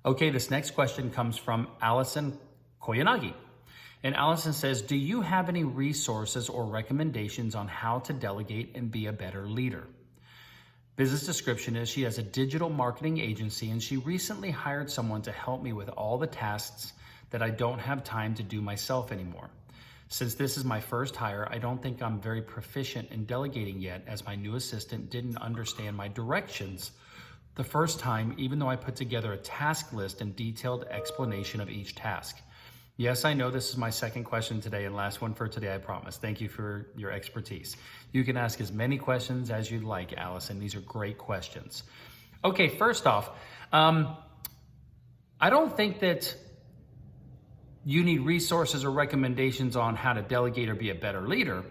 Okay, this next question comes from Allison Koyanagi. And Allison says, do you have any resources or recommendations on how to delegate and be a better leader? Business description is she has a digital marketing agency and she recently hired someone to help me with all the tasks that I don't have time to do myself anymore. Since this is my first hire, I don't think I'm very proficient in delegating yet, as my new assistant didn't understand my directions the first time, even though I put together a task list and detailed explanation of each task. Yes, I know this is my second question today and last one for today, I promise. Thank you for your expertise. You can ask as many questions as you'd like, Allison. These are great questions. Okay, first off, I don't think that you need resources or recommendations on how to delegate or be a better leader.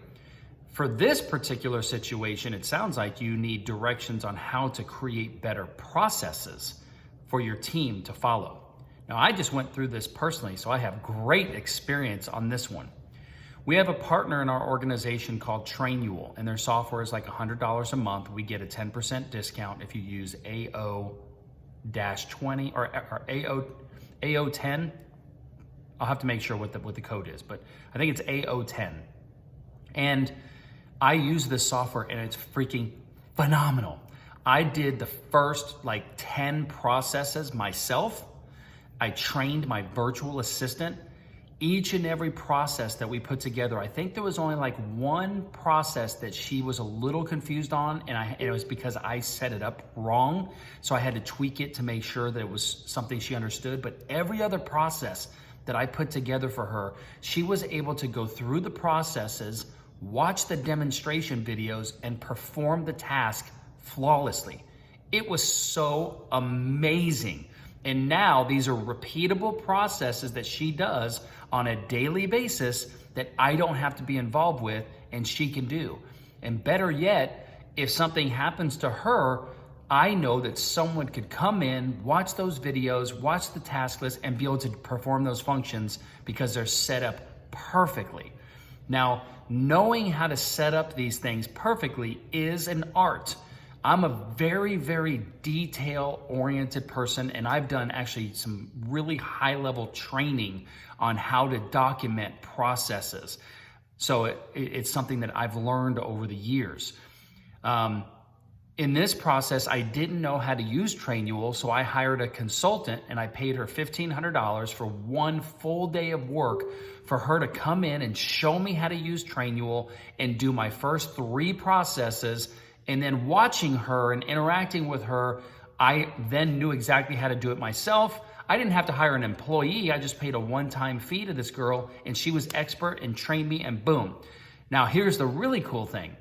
For this particular situation, it sounds like you need directions on how to create better processes for your team to follow. Now, I just went through this personally, so I have great experience on this one. We have a partner in our organization called Trainual, and their software is like $100 a month. We get a 10% discount if you use AO-20 or AO10. I'll have to make sure what the code is, but I think it's AO10. And I use this software and it's freaking phenomenal. I did the first 10 processes myself. I trained my virtual assistant. Each and every process that we put together, I think there was only one process that she was a little confused on, and it was because I set it up wrong. So I had to tweak it to make sure that it was something she understood. But every other process that I put together for her, she was able to go through the processes, watch the demonstration videos, and perform the task flawlessly. It was so amazing. And now these are repeatable processes that she does on a daily basis that I don't have to be involved with and she can do. And better yet, if something happens to her, I know that someone could come in, watch those videos, watch the task list, and be able to perform those functions because they're set up perfectly. Now, knowing how to set up these things perfectly is an art. I'm a very, very detail-oriented person, and I've done actually some really high-level training on how to document processes. So it's something that I've learned over the years. In this process, I didn't know how to use Trainual, so I hired a consultant and I paid her $1,500 for one full day of work for her to come in and show me how to use Trainual and do my first 3 processes. And then watching her and interacting with her, I then knew exactly how to do it myself. I didn't have to hire an employee. I just paid a one-time fee to this girl and she was expert and trained me, and boom. Now here's the really cool thing.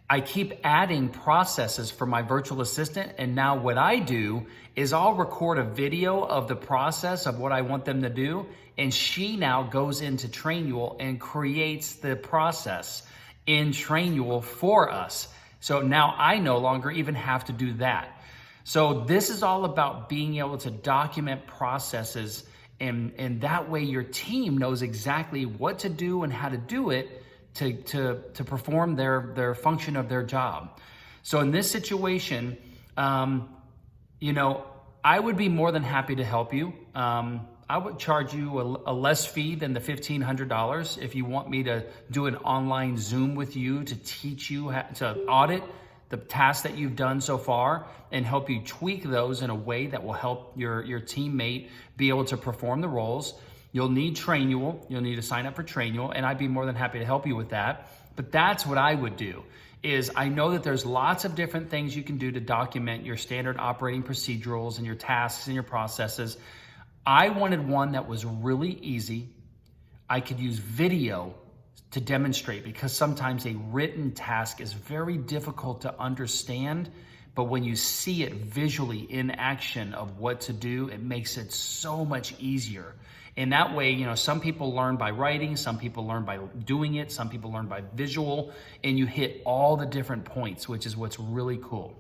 I keep adding processes for my virtual assistant, and now what I do is I'll record a video of the process of what I want them to do, and she now goes into Trainual and creates the process in Trainual for us. So now I no longer even have to do that. So this is all about being able to document processes, and that way your team knows exactly what to do and how to do it to perform their function of their job. So in this situation, I would be more than happy to help you. I would charge you a less fee than the $1,500 if you want me to do an online Zoom with you to teach you how to audit the tasks that you've done so far and help you tweak those in a way that will help your teammate be able to perform the roles. You'll need Trainual. You'll need to sign up for Trainual, and I'd be more than happy to help you with that. But that's what I would do. Is I know that there's lots of different things you can do to document your standard operating procedurals and your tasks and your processes. I wanted one that was really easy. I could use video to demonstrate, because sometimes a written task is very difficult to understand, but when you see it visually in action of what to do, it makes it so much easier. And that way, some people learn by writing, some people learn by doing it, some people learn by visual, and you hit all the different points, which is what's really cool.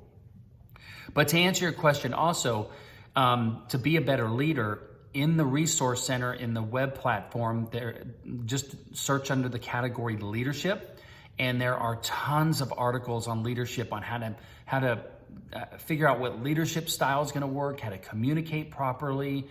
But to answer your question also, to be a better leader, in the resource center, in the web platform, there, just search under the category leadership, and there are tons of articles on leadership on how to figure out what leadership style is going to work, how to communicate properly.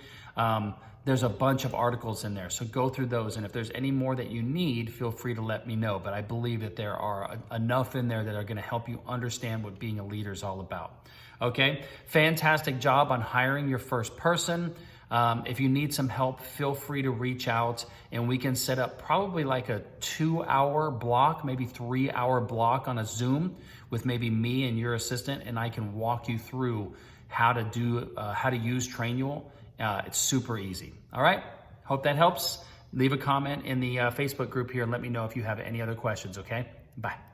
There's a bunch of articles in there, so go through those. And if there's any more that you need, feel free to let me know. But I believe that there are enough in there that are going to help you understand what being a leader is all about. Okay, fantastic job on hiring your first person. If you need some help, feel free to reach out, and we can set up probably like a 2-hour block, maybe 3-hour block on a Zoom with maybe me and your assistant, and I can walk you through how to use Trainual. It's super easy. All right, hope that helps. Leave a comment in the Facebook group here and let me know if you have any other questions, okay? Bye.